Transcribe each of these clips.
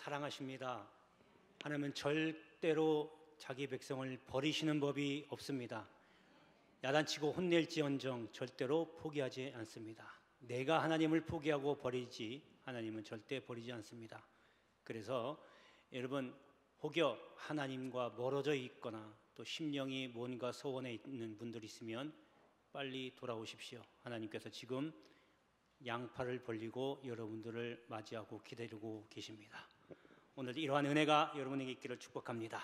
사랑하십니다. 하나님은 절대로 자기 백성을 버리시는 법이 없습니다. 야단치고 혼낼지언정 절대로 포기하지 않습니다. 내가 하나님을 포기하고 버리지 하나님은 절대 버리지 않습니다. 그래서 여러분 혹여 하나님과 멀어져 있거나 또 심령이 뭔가 소원에 있는 분들이 있으면 빨리 돌아오십시오. 하나님께서 지금 양팔을 벌리고 여러분들을 맞이하고 기다리고 계십니다. 오늘 이러한 은혜가 여러분에게 있기를 축복합니다.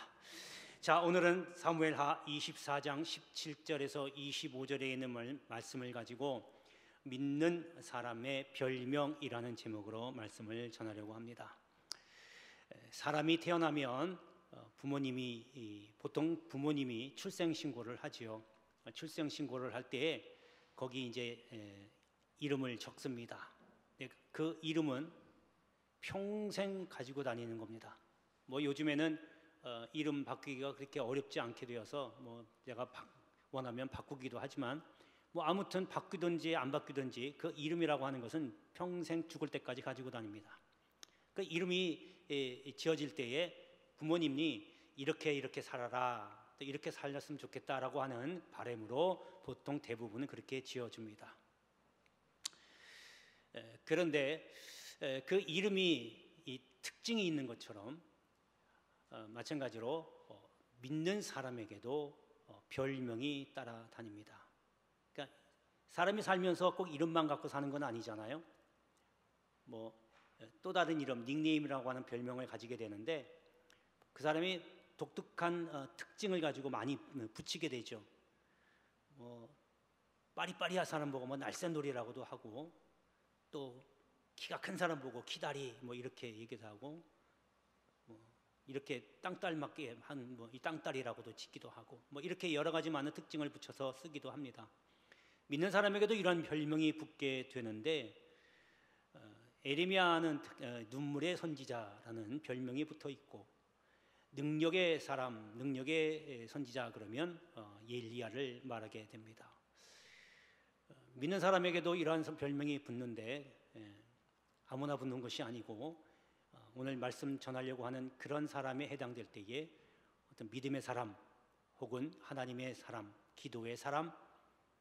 자, 오늘은 사무엘하 24장 17절에서 25절에 있는 말씀을 가지고 믿는 사람의 별명이라는 제목으로 말씀을 전하려고 합니다. 사람이 태어나면 보통 부모님이 출생신고를 하지요. 출생신고를 할 때에 거기 이제 이름을 적습니다. 그 이름은 평생 가지고 다니는 겁니다. 뭐 요즘에는 이름 바꾸기가 그렇게 어렵지 않게 되어서 뭐 내가 원하면 바꾸기도 하지만 뭐 아무튼 바뀌든지 안 바뀌든지 그 이름이라고 하는 것은 평생 죽을 때까지 가지고 다닙니다. 그 이름이 지어질 때에 부모님이 이렇게 살아라, 또 이렇게 살렸으면 좋겠다라고 하는 바람으로 보통 대부분은 그렇게 지어줍니다. 그런데 그 이름이 이 특징이 있는 것처럼 마찬가지로 믿는 사람에게도 별명이 따라다닙니다. 그러니까 사람이 살면서 꼭 이름만 갖고 사는 건 아니잖아요. 뭐 또 다른 이름, 닉네임이라고 하는 별명을 가지게 되는데 그 사람이 독특한 특징을 가지고 많이 붙이게 되죠. 뭐 빠리빠리한 사람 보고 뭐 날쌘돌이라고도 하고 또 키가 큰 사람 보고 키다리 뭐 이렇게 얘기도 하고 뭐 이렇게 땅딸 맞게 한 뭐 이 땅딸이라고도 짓기도 하고 뭐 이렇게 여러 가지 많은 특징을 붙여서 쓰기도 합니다. 믿는 사람에게도 이런 별명이 붙게 되는데 에레미야는 눈물의 선지자라는 별명이 붙어 있고 능력의 사람, 능력의 선지자 그러면 엘리야를 말하게 됩니다. 믿는 사람에게도 이러한 별명이 붙는데 아무나 붙는 것이 아니고 오늘 말씀 전하려고 하는 그런 사람에 해당될 때에 어떤 믿음의 사람 혹은 하나님의 사람, 기도의 사람,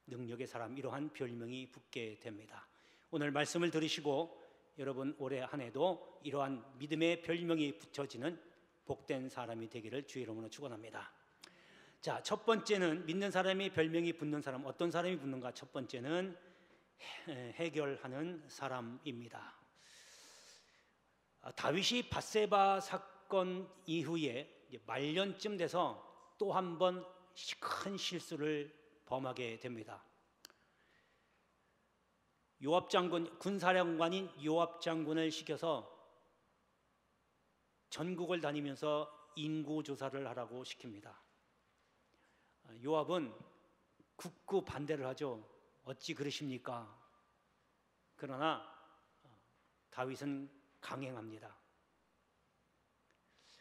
능력의 사람 이러한 별명이 붙게 됩니다. 오늘 말씀을 들으시고 여러분 올해 한 해도 이러한 믿음의 별명이 붙여지는 복된 사람이 되기를 주의 이름으로 축원합니다. 자, 첫 번째는 믿는 사람이 별명이 붙는 사람, 어떤 사람이 붙는가? 첫 번째는 해결하는 사람입니다. 다윗이 밧세바 사건 이후에 말년쯤 돼서 또 한 번 큰 실수를 범하게 됩니다. 요압 장군, 군사령관인 요압 장군을 시켜서 전국을 다니면서 인구 조사를 하라고 시킵니다. 요압은 굳고 반대를 하죠. 어찌 그러십니까? 그러나 다윗은 강행합니다.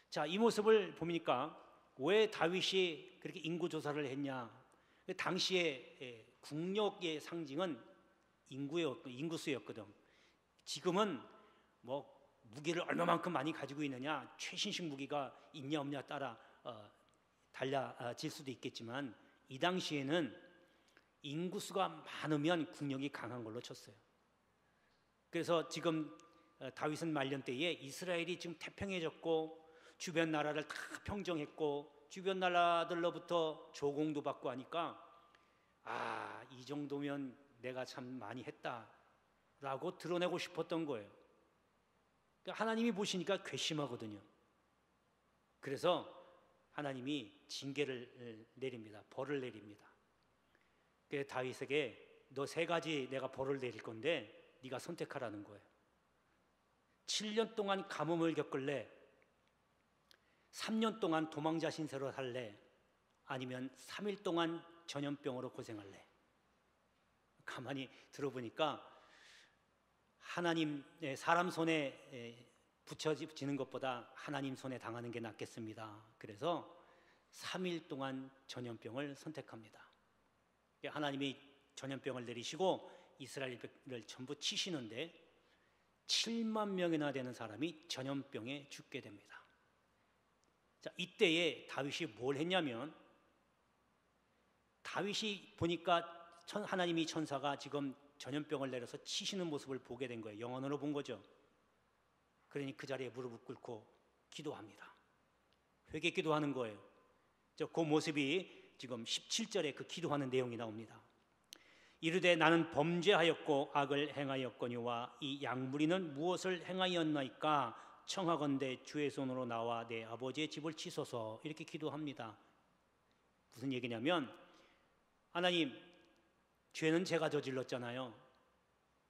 자, 이 모습을 보니까 왜 다윗이 그렇게 인구 조사를 했냐? 당시에 국력의 상징은 인구수였거든. 지금은 뭐 무기를 얼마만큼 많이 가지고 있느냐, 최신식 무기가 있냐 없냐 따라 달라질 수도 있겠지만 이 당시에는 인구수가 많으면 국력이 강한 걸로 쳤어요. 그래서 지금 다윗은 말년 때에 이스라엘이 지금 태평해졌고 주변 나라를 다 평정했고 주변 나라들로부터 조공도 받고 하니까 이 정도면 내가 참 많이 했다라고 드러내고 싶었던 거예요. 그러니까 하나님이 보시니까 괘씸하거든요. 그래서 하나님이 징계를 내립니다. 벌을 내립니다. 그래서 다윗에게 너 3가지 내가 벌을 내릴 건데 네가 선택하라는 거예요. 7년 동안 가뭄을 겪을래? 3년 동안 도망자 신세로 살래? 아니면 3일 동안 전염병으로 고생할래? 가만히 들어보니까 하나님의 사람 손에 붙여지는 것보다 하나님 손에 당하는 게 낫겠습니다. 그래서 3일 동안 전염병을 선택합니다. 하나님이 전염병을 내리시고 이스라엘을 전부 치시는데 7만 명이나 되는 사람이 전염병에 죽게 됩니다. 자, 이때에 다윗이 뭘 했냐면, 다윗이 보니까 하나님이 천사가 지금 전염병을 내려서 치시는 모습을 보게 된 거예요. 영원으로 본 거죠. 그러니 그 자리에 무릎을 꿇고 기도합니다. 회개 기도하는 거예요. 그 모습이 지금 17절에 그 기도하는 내용이 나옵니다. 이르되 나는 범죄하였고 악을 행하였거니와 이 양무리는 무엇을 행하였나이까? 청하건대 주의 손으로 나와 내 아버지의 집을 치소서. 이렇게 기도합니다. 무슨 얘기냐면, 하나님, 죄는 제가 저질렀잖아요.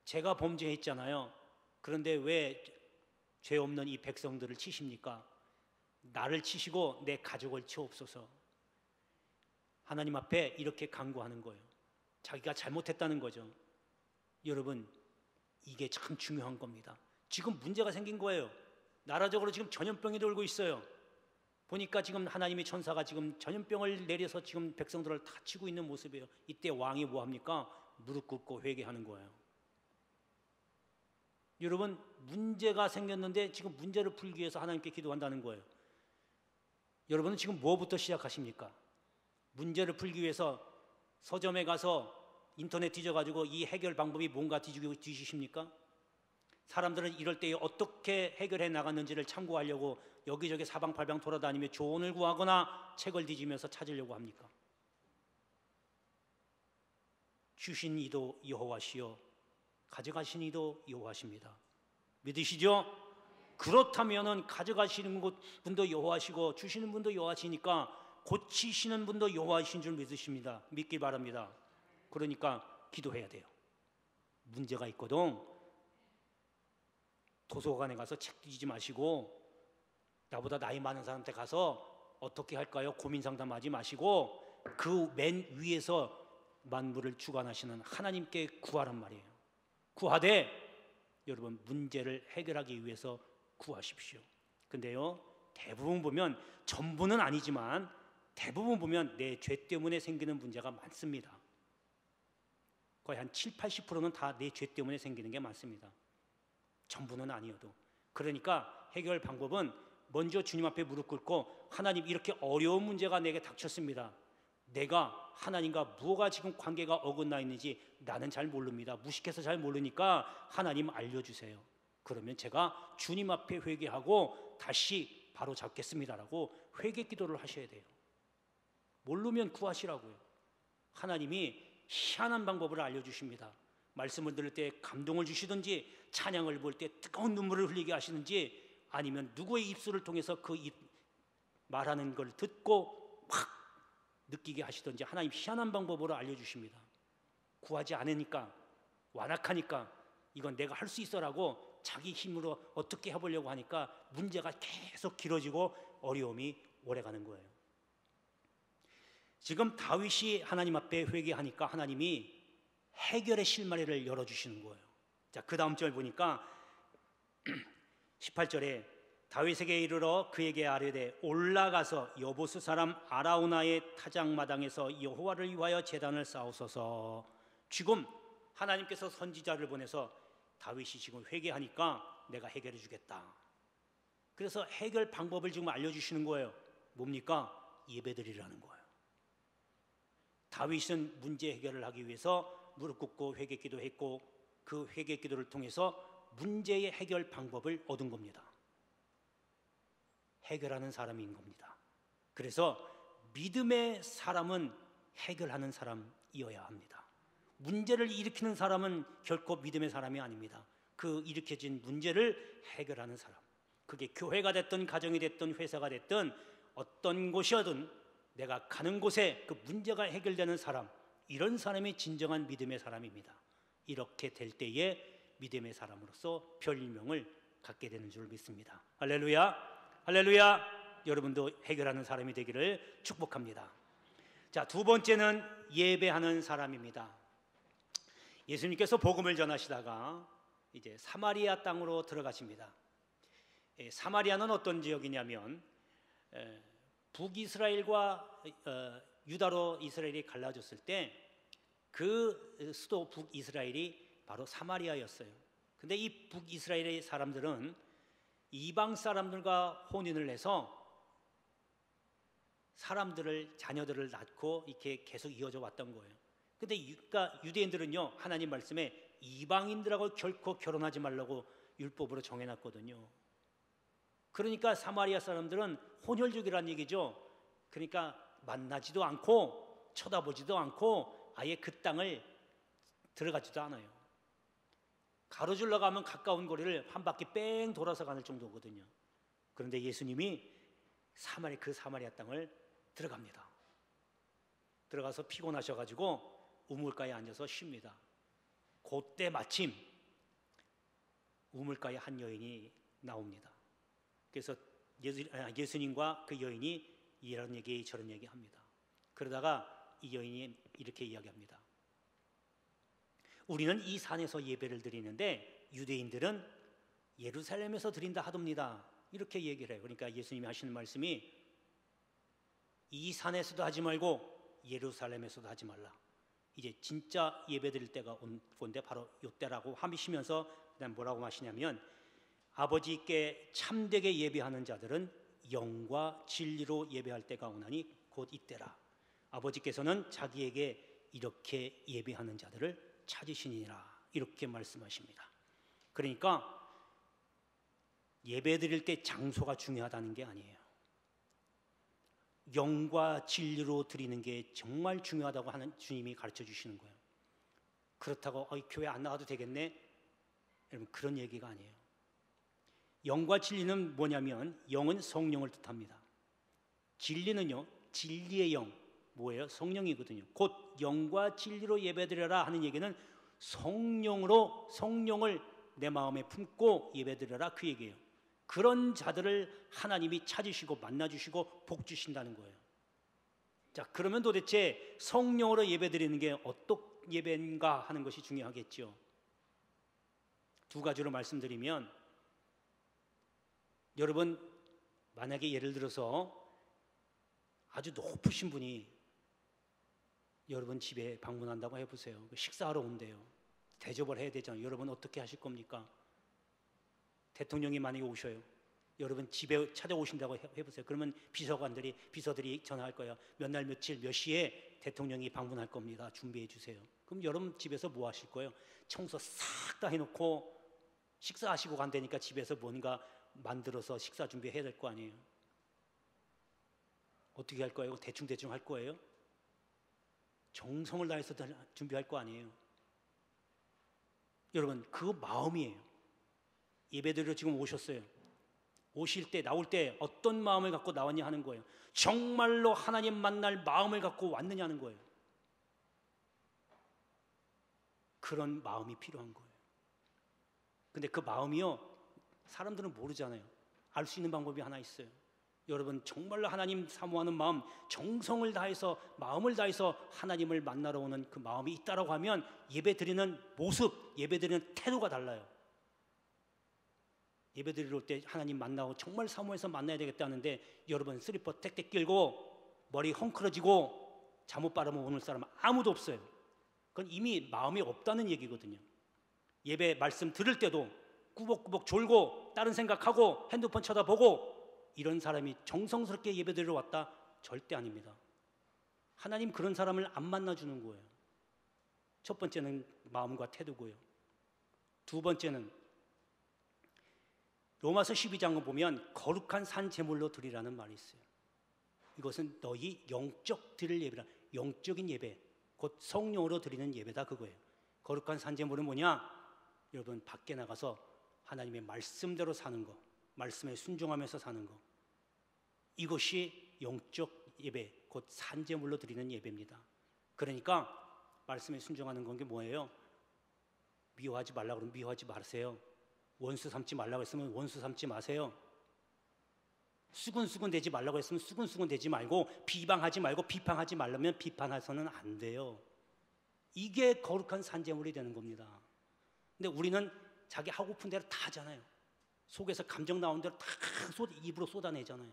제가 범죄했잖아요. 그런데 왜 죄 없는 이 백성들을 치십니까? 나를 치시고 내 가족을 치옵소서. 하나님 앞에 이렇게 간구하는 거예요. 자기가 잘못했다는 거죠. 여러분, 이게 참 중요한 겁니다. 지금 문제가 생긴 거예요. 나라적으로 지금 전염병이 돌고 있어요. 보니까 지금 하나님의 천사가 지금 전염병을 내려서 지금 백성들을 다 치고 있는 모습이에요. 이때 왕이 뭐 합니까? 무릎 꿇고 회개하는 거예요. 여러분, 문제가 생겼는데 지금 문제를 풀기 위해서 하나님께 기도한다는 거예요. 여러분은 지금 뭐부터 시작하십니까? 문제를 풀기 위해서 서점에 가서 인터넷 뒤져가지고 이 해결 방법이 뭔가 뒤지십니까? 사람들은 이럴 때 어떻게 해결해 나갔는지를 참고하려고 여기저기 사방팔방 돌아다니며 조언을 구하거나 책을 뒤지면서 찾으려고 합니까? 주신 이도 여호와시요 가져가신 이도 여호와십니다. 믿으시죠? 그렇다면은 가져가시는 분도 여호와시고 주시는 분도 여호와시니까 고치시는 분도 여호와이신 줄 믿으십니다. 믿기 바랍니다. 그러니까 기도해야 돼요. 문제가 있거든. 도서관에 가서 책 뒤지지 마시고, 나보다 나이 많은 사람한테 가서 어떻게 할까요? 고민 상담하지 마시고, 그 맨 위에서 만물을 주관하시는 하나님께 구하란 말이에요. 구하되 여러분, 문제를 해결하기 위해서 구하십시오. 근데요, 대부분 보면, 전부는 아니지만 대부분 보면 내 죄 때문에 생기는 문제가 많습니다. 거의 한 7, 80%는 다 내 죄 때문에 생기는 게 많습니다. 전부는 아니어도. 그러니까 해결 방법은 먼저 주님 앞에 무릎 꿇고, 하나님, 이렇게 어려운 문제가 내게 닥쳤습니다. 내가 하나님과 뭐가 지금 관계가 어긋나 있는지 나는 잘 모릅니다. 무식해서 잘 모르니까 하나님 알려주세요. 그러면 제가 주님 앞에 회개하고 다시 바로 잡겠습니다라고 회개 기도를 하셔야 돼요. 모르면 구하시라고요. 하나님이 희한한 방법을 알려주십니다. 말씀을 들을 때 감동을 주시든지, 찬양을 볼 때 뜨거운 눈물을 흘리게 하시든지, 아니면 누구의 입술을 통해서 그 말하는 걸 듣고 확 느끼게 하시든지, 하나님 희한한 방법으로 알려주십니다. 구하지 않으니까, 완악하니까, 이건 내가 할 수 있어라고 자기 힘으로 어떻게 해보려고 하니까 문제가 계속 길어지고 어려움이 오래가는 거예요. 지금 다윗이 하나님 앞에 회개하니까 하나님이 해결의 실마리를 열어주시는 거예요. 자, 그 다음 절 보니까 18절에 다윗에게 이르러 그에게 아뢰되 올라가서 여보스 사람 아라우나의 타작마당에서 여호와를 위하여 제단을 쌓으소서. 지금 하나님께서 선지자를 보내서 다윗이 지금 회개하니까 내가 해결해 주겠다. 그래서 해결 방법을 지금 알려주시는 거예요. 뭡니까? 예배드리라는 거예요. 다윗은 문제 해결을 하기 위해서 무릎 꿇고 회개 기도했고, 그 회개 기도를 통해서 문제의 해결 방법을 얻은 겁니다. 해결하는 사람인 겁니다. 그래서 믿음의 사람은 해결하는 사람이어야 합니다. 문제를 일으키는 사람은 결코 믿음의 사람이 아닙니다. 그 일으켜진 문제를 해결하는 사람, 그게 교회가 됐든 가정이 됐든 회사가 됐든 어떤 곳이든 내가 가는 곳에 그 문제가 해결되는 사람, 이런 사람이 진정한 믿음의 사람입니다. 이렇게 될 때에 믿음의 사람으로서 별명을 갖게 되는 줄 믿습니다. 할렐루야, 할렐루야. 여러분도 해결하는 사람이 되기를 축복합니다. 자, 두 번째는 예배하는 사람입니다. 예수님께서 복음을 전하시다가 이제 사마리아 땅으로 들어가십니다. 사마리아는 어떤 지역이냐면 북이스라엘과 유다로 이스라엘이 갈라졌을 때 그 수도 북이스라엘이 바로 사마리아였어요. 근데 이 북이스라엘의 사람들은 이방 사람들과 혼인을 해서 자녀들을 낳고 이렇게 계속 이어져 왔던 거예요. 근데 그러니까 유대인들은요, 하나님 말씀에 이방인들하고 결코 결혼하지 말라고 율법으로 정해놨거든요. 그러니까 사마리아 사람들은 혼혈족이라는 얘기죠. 그러니까 만나지도 않고 쳐다보지도 않고 아예 그 땅을 들어가지도 않아요. 가로질러 가면 가까운 거리를 한 바퀴 뺑 돌아서 가는 정도거든요. 그런데 예수님이 그 사마리아 땅을 들어갑니다. 들어가서 피곤하셔가지고 우물가에 앉아서 쉽니다. 그때 마침 우물가에 한 여인이 나옵니다. 그래서 예수님과 그 여인이 이런 얘기 저런 얘기 합니다. 그러다가 이 여인이 이렇게 이야기합니다. 우리는 이 산에서 예배를 드리는데 유대인들은 예루살렘에서 드린다 하답니다. 이렇게 얘기를 해요. 그러니까 예수님이 하시는 말씀이 이 산에서도 하지 말고 예루살렘에서도 하지 말라. 이제 진짜 예배 드릴 때가 온 건데 바로 이때라고 하시면서 그다음 뭐라고 하시냐면 아버지께 참되게 예배하는 자들은 영과 진리로 예배할 때가 오나니 곧 이때라. 아버지께서는 자기에게 이렇게 예배하는 자들을 찾으시니라. 이렇게 말씀하십니다. 그러니까 예배 드릴 때 장소가 중요하다는 게 아니에요. 영과 진리로 드리는 게 정말 중요하다고 하는 주님이 가르쳐 주시는 거예요. 그렇다고 교회 안 나가도 되겠네? 여러분, 그런 얘기가 아니에요. 영과 진리는 뭐냐면 영은 성령을 뜻합니다. 진리는요, 진리의 영, 뭐예요? 성령이거든요. 곧 영과 진리로 예배드려라 하는 얘기는 성령을 내 마음에 품고 예배드려라 그 얘기예요. 그런 자들을 하나님이 찾으시고 만나주시고 복 주신다는 거예요. 자, 그러면 도대체 성령으로 예배드리는 게 어떤 예배인가 하는 것이 중요하겠죠. 두 가지로 말씀드리면, 여러분 만약에 예를 들어서 아주 높으신 분이 여러분 집에 방문한다고 해보세요. 식사하러 온대요. 대접을 해야 되잖아요. 여러분 어떻게 하실 겁니까? 대통령이 만약에 오셔요. 여러분 집에 찾아오신다고 해보세요. 그러면 비서들이 전화할 거예요. 몇 날 며칠 몇 시에 대통령이 방문할 겁니다. 준비해 주세요. 그럼 여러분 집에서 뭐 하실 거예요? 청소 싹 다 해놓고 식사하시고 간다니까 집에서 뭔가 만들어서 식사 준비해야 될 거 아니에요. 어떻게 할 거예요? 대충 할 거예요? 정성을 다해서 준비할 거 아니에요. 여러분, 그 마음이에요. 예배드리러 지금 오셨어요. 오실 때, 나올 때 어떤 마음을 갖고 나왔냐 하는 거예요. 정말로 하나님 만날 마음을 갖고 왔느냐 하는 거예요. 그런 마음이 필요한 거예요. 근데 그 마음이요, 사람들은 모르잖아요. 알 수 있는 방법이 하나 있어요. 여러분 정말로 하나님 사모하는 마음, 정성을 다해서 마음을 다해서 하나님을 만나러 오는 그 마음이 있다라고 하면 예배드리는 모습, 예배드리는 태도가 달라요. 예배드리러 올 때 하나님 만나고 정말 사모해서 만나야 되겠다는데 여러분 슬리퍼 택택 끼고 머리 헝클어지고 잠옷 빨아면 오는 사람은 아무도 없어요. 그건 이미 마음이 없다는 얘기거든요. 예배 말씀 들을 때도 꾸벅꾸벅 졸고 다른 생각하고 핸드폰 쳐다보고 이런 사람이 정성스럽게 예배드리러 왔다? 절대 아닙니다. 하나님 그런 사람을 안 만나주는 거예요. 첫 번째는 마음과 태도고요. 두 번째는 로마서 12장을 보면 거룩한 산 제물로 드리라는 말이 있어요. 이것은 너희 영적 드릴 예배라. 영적인 예배, 곧 성령으로 드리는 예배다 그거예요. 거룩한 산 제물은 뭐냐? 여러분 밖에 나가서 하나님의 말씀대로 사는 거, 말씀에 순종하면서 사는 거, 이것이 영적 예배, 곧 산제물로 드리는 예배입니다. 그러니까 말씀에 순종하는 건 게 뭐예요? 미워하지 말라고 그러면 미워하지 마세요. 원수 삼지 말라고 했으면 원수 삼지 마세요. 수군수군 되지 말라고 했으면 수군수군 되지 말고, 비방하지 말고 비판하지 말라면 비판해서는 안 돼요. 이게 거룩한 산제물이 되는 겁니다. 근데 우리는 자기 하고픈 대로 다 하잖아요. 속에서 감정 나오는 대로 다 입으로 쏟아내잖아요.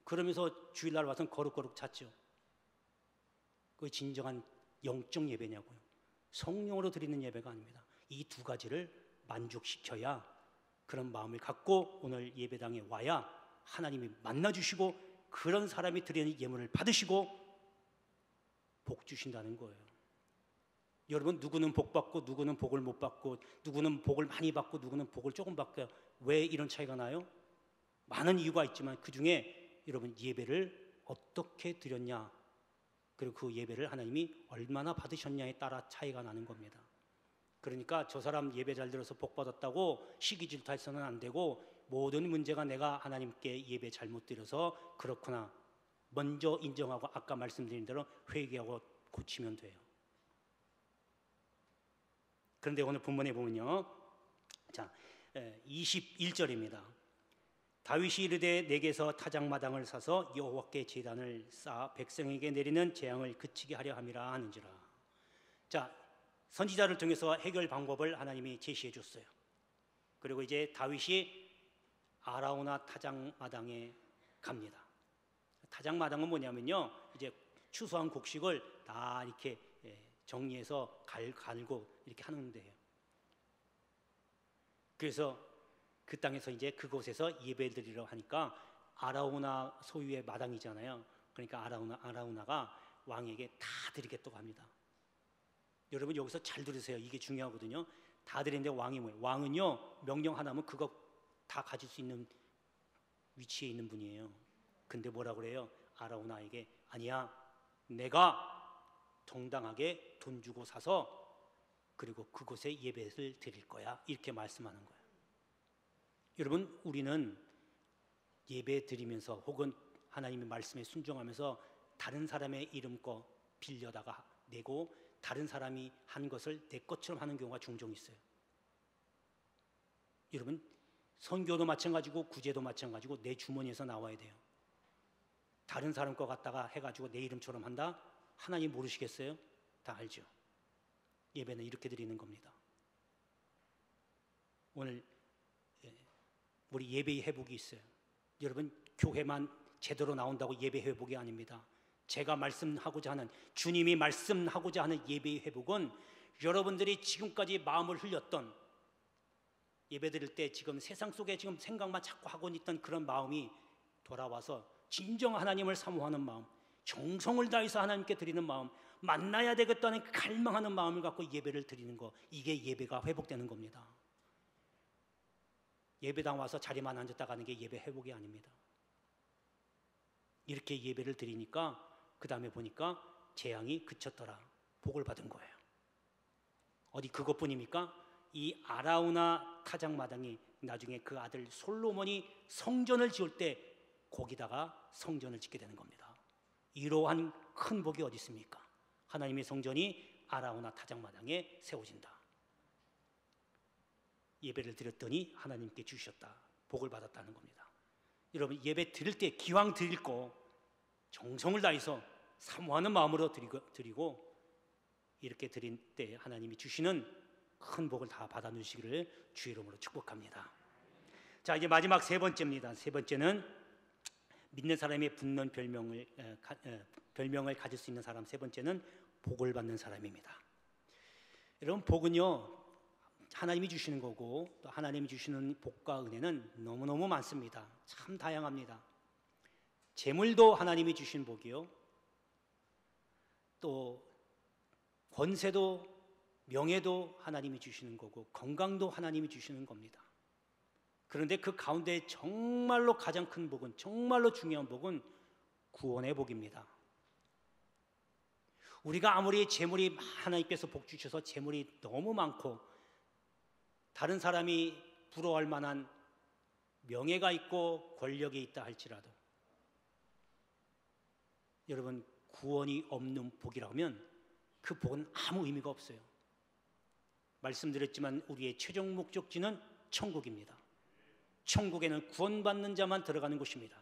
그러면서 주일날 와서는 거룩거룩 찾죠. 그게 진정한 영적 예배냐고요. 성령으로 드리는 예배가 아닙니다. 이 두 가지를 만족시켜야, 그런 마음을 갖고 오늘 예배당에 와야 하나님이 만나주시고 그런 사람이 드리는 예물을 받으시고 복 주신다는 거예요. 여러분, 누구는 복 받고 누구는 복을 못 받고, 누구는 복을 많이 받고 누구는 복을 조금 받고, 왜 이런 차이가 나요? 많은 이유가 있지만 그 중에 여러분, 예배를 어떻게 드렸냐, 그리고 그 예배를 하나님이 얼마나 받으셨냐에 따라 차이가 나는 겁니다. 그러니까 저 사람 예배 잘 들어서 복 받았다고 시기 질투해서는 안 되고, 모든 문제가 내가 하나님께 예배 잘못 드려서 그렇구나 먼저 인정하고 아까 말씀드린 대로 회개하고 고치면 돼요. 그런데 오늘 본문에 보면요, 자 21절입니다. 다윗이 이르되 내게서 타작마당을 사서 여호와께 제단을 쌓아 백성에게 내리는 재앙을 그치게 하려 함이라 하는지라. 자, 선지자를 통해서 해결 방법을 하나님이 제시해 줬어요. 그리고 이제 다윗이 아라우나 타작마당에 갑니다. 타작마당은 뭐냐면요, 이제 추수한 곡식을 다 이렇게 정리해서 갈고 이렇게 하는 데예요. 그래서 그 땅에서 이제 그곳에서 예배드리려 하니까, 아라우나 소유의 마당이잖아요. 그러니까 아라우나가 왕에게 다 드리겠다고 합니다. 여러분, 여기서 잘 들으세요. 이게 중요하거든요. 다 드리는데 왕이 뭐예요? 왕은요, 명령 하나면 그거 다 가질 수 있는 위치에 있는 분이에요. 근데 뭐라 그래요? 아라우나에게, 아니야, 내가 정당하게 돈 주고 사서 그리고 그곳에 예배를 드릴 거야, 이렇게 말씀하는 거예요. 여러분, 우리는 예배 드리면서 혹은 하나님의 말씀에 순종하면서 다른 사람의 이름 거 빌려다가 내고 다른 사람이 한 것을 내 것처럼 하는 경우가 종종 있어요. 여러분, 선교도 마찬가지고 구제도 마찬가지고 내 주머니에서 나와야 돼요. 다른 사람 거 갖다가 해가지고 내 이름처럼 한다? 하나님 모르시겠어요? 다 알죠. 예배는 이렇게 드리는 겁니다. 오늘 우리 예배의 회복이 있어요. 여러분, 교회만 제대로 나온다고 예배 회복이 아닙니다. 제가 말씀하고자 하는, 주님이 말씀하고자 하는 예배의 회복은 여러분들이 지금까지 마음을 흘렸던, 예배 드릴 때 지금 세상 속에 지금 생각만 자꾸 하고 있던 그런 마음이 돌아와서 진정 하나님을 사모하는 마음, 정성을 다해서 하나님께 드리는 마음, 만나야 되겠다는 갈망하는 마음을 갖고 예배를 드리는 거, 이게 예배가 회복되는 겁니다. 예배당 와서 자리만 앉았다 가는 게 예배 회복이 아닙니다. 이렇게 예배를 드리니까 그 다음에 보니까 재앙이 그쳤더라, 복을 받은 거예요. 어디 그것뿐입니까? 이 아라우나 타작마당이 나중에 그 아들 솔로몬이 성전을 지을 때 거기다가 성전을 짓게 되는 겁니다. 이러한 큰 복이 어디 있습니까? 하나님의 성전이 아라우나 타작마당에 세워진다. 예배를 드렸더니 하나님께 주셨다, 복을 받았다는 겁니다. 여러분, 예배 드릴 때 기왕 드릴 거 정성을 다해서 사모하는 마음으로 드리고 이렇게 드릴 때 하나님이 주시는 큰 복을 다 받아주시기를 주의 이름으로 축복합니다. 자, 이제 마지막 세 번째입니다. 세 번째는 믿는 사람의 붙는 별명을 가질 수 있는 사람, 세 번째는 복을 받는 사람입니다. 여러분, 복은요, 하나님이 주시는 거고 또 하나님이 주시는 복과 은혜는 너무너무 많습니다. 참 다양합니다. 재물도 하나님이 주신 복이요, 또 권세도 명예도 하나님이 주시는 거고 건강도 하나님이 주시는 겁니다. 그런데 그 가운데 정말로 가장 큰 복은, 정말로 중요한 복은 구원의 복입니다. 우리가 아무리 재물이, 하나님께서 복 주셔서 재물이 너무 많고 다른 사람이 부러워할 만한 명예가 있고 권력이 있다 할지라도 여러분, 구원이 없는 복이라면 그 복은 아무 의미가 없어요. 말씀드렸지만 우리의 최종 목적지는 천국입니다. 천국에는 구원받는 자만 들어가는 곳입니다.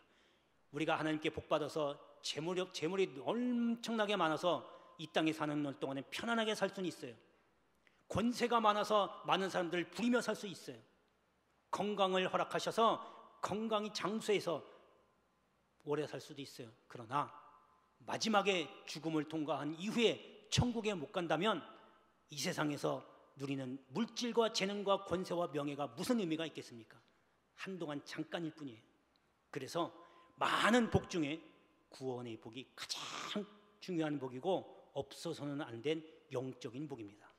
우리가 하나님께 복받아서 재물이 엄청나게 많아서 이 땅에 사는 날 동안에 편안하게 살 수는 있어요. 권세가 많아서 많은 사람들을 부리며 살 수 있어요. 건강을 허락하셔서 건강이 장수해서 오래 살 수도 있어요. 그러나 마지막에 죽음을 통과한 이후에 천국에 못 간다면 이 세상에서 누리는 물질과 재능과 권세와 명예가 무슨 의미가 있겠습니까? 한동안 잠깐일 뿐이에요. 그래서 많은 복 중에 구원의 복이 가장 중요한 복이고 없어서는 안 된 영적인 복입니다.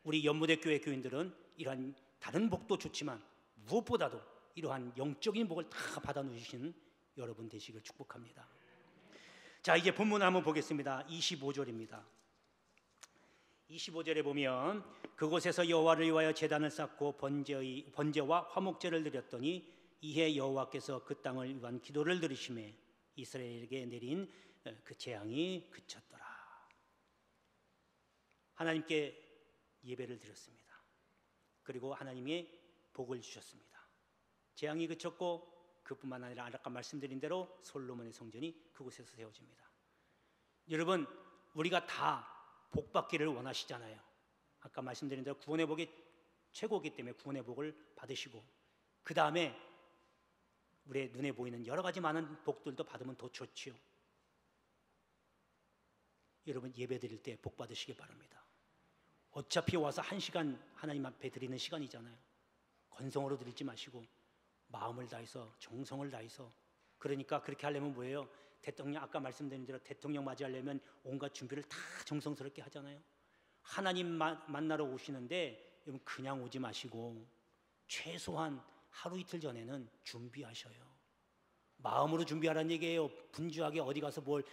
우리 연무대 교회 교인들은 이러한 다른 복도 좋지만 무엇보다도 이러한 영적인 복을 다 받아 누리시는 여러분 되시길 축복합니다. 자, 이제 본문 한번 보겠습니다. 25절입니다. 25절에 보면 그곳에서 여호와를 위하여 제단을 쌓고 번제와 화목제를 드렸더니 이에 여호와께서 그 땅을 위한 기도를 들으시매 이스라엘에게 내린 그 재앙이 그쳤더라. 하나님께 예배를 드렸습니다. 그리고 하나님이 복을 주셨습니다. 재앙이 그쳤고 그뿐만 아니라 아까 말씀드린 대로 솔로몬의 성전이 그곳에서 세워집니다. 여러분, 우리가 다 복받기를 원하시잖아요. 아까 말씀드린 대로 구원의 복이 최고이기 때문에 구원의 복을 받으시고 그 다음에 우리의 눈에 보이는 여러 가지 많은 복들도 받으면 더 좋지요. 여러분, 예배 드릴 때 복 받으시기 바랍니다. 어차피 와서 1시간 하나님 앞에 드리는 시간이잖아요. 건성으로 드리지 마시고 마음을 다해서 정성을 다해서. 그러니까 그렇게 하려면 뭐예요? 대통령, 아까 말씀드린 대로 대통령 맞이하려면 온갖 준비를 다 정성스럽게 하잖아요. 하나님 만나러 오시는데 여러분 그냥 오지 마시고 최소한 하루 이틀 전에는 준비하셔요. 마음으로 준비하라는 얘기예요. 분주하게 어디 가서 뭘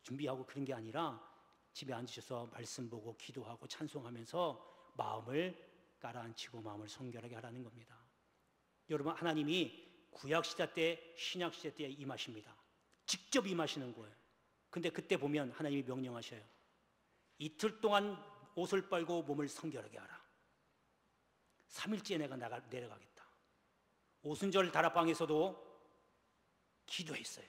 준비하고 그런 게 아니라 집에 앉으셔서 말씀 보고 기도하고 찬송하면서 마음을 깔아앉히고 마음을 성결하게 하라는 겁니다. 여러분, 하나님이 구약시대 때 신약시대 때 임하십니다. 직접 임하시는 거예요. 근데 그때 보면 하나님이 명령하셔요. 이틀 동안 옷을 빨고 몸을 성결하게 하라. 3일째 내가 내려가겠다. 오순절 다락방에서도 기도했어요.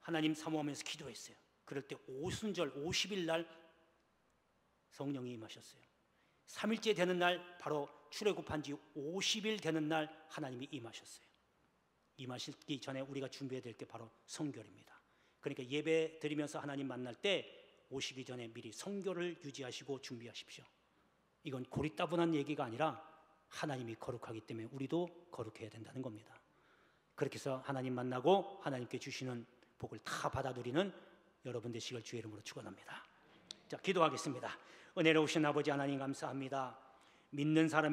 하나님 사모하면서 기도했어요. 그럴 때 오순절 50일 날 성령이 임하셨어요. 3일째 되는 날, 바로 출애굽한 지 50일 되는 날 하나님이 임하셨어요. 임하시기 전에 우리가 준비해야 될 게 바로 성결입니다. 그러니까 예배 드리면서 하나님 만날 때 오시기 전에 미리 성결을 유지하시고 준비하십시오. 이건 고리따분한 얘기가 아니라 하나님이 거룩하기 때문에 우리도 거룩해야 된다는 겁니다. 그렇게 해서 하나님 만나고 하나님께 주시는 복을 다 받아 누리는 여러분 되시길 주의 이름으로 축원합니다. 자, 기도하겠습니다. 은혜로우신 아버지 하나님 감사합니다. 믿는 사람